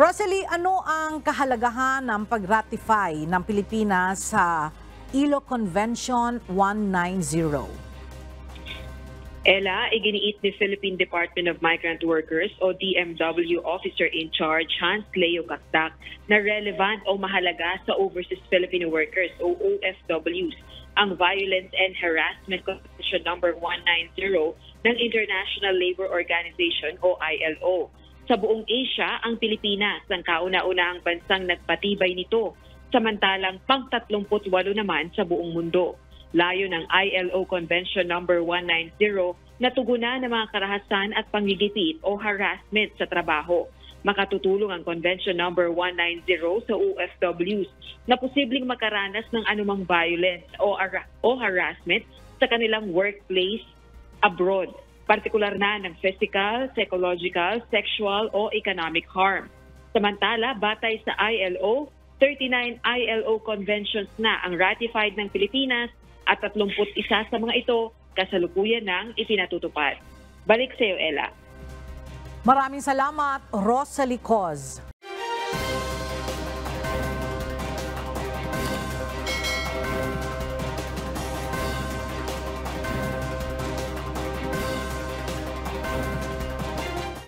Rosalie, ano ang kahalagahan ng pag-ratify ng Pilipinas sa ILO Convention 190? Ella, iginiit ni Philippine Department of Migrant Workers o DMW Officer in Charge Hans Leo Cactac na relevant o mahalaga sa Overseas Filipino Workers o OFWs ang Violence and Harassment Convention number 190 ng International Labour Organization o ILO. Sa buong Asia, ang Pilipinas ang kauna-unahang bansang nagpatibay nito, samantalang pang-38 naman sa buong mundo. Layo ng ILO Convention number 190 na tugunan ng mga karahasan at panggigipit o harassment sa trabaho. Makatutulong ang Convention number 190 sa OFWs na posibleng makaranas ng anumang violence o harassment sa kanilang workplace abroad, partikular na ng physical, psychological, sexual o economic harm. Samantala, batay sa ILO, 39 ILO conventions na ang ratified ng Pilipinas at 31 sa mga ito kasalukuyan ng ipinatutupad. Balik sa iyo, Ella. Maraming salamat, Rosalie Coz.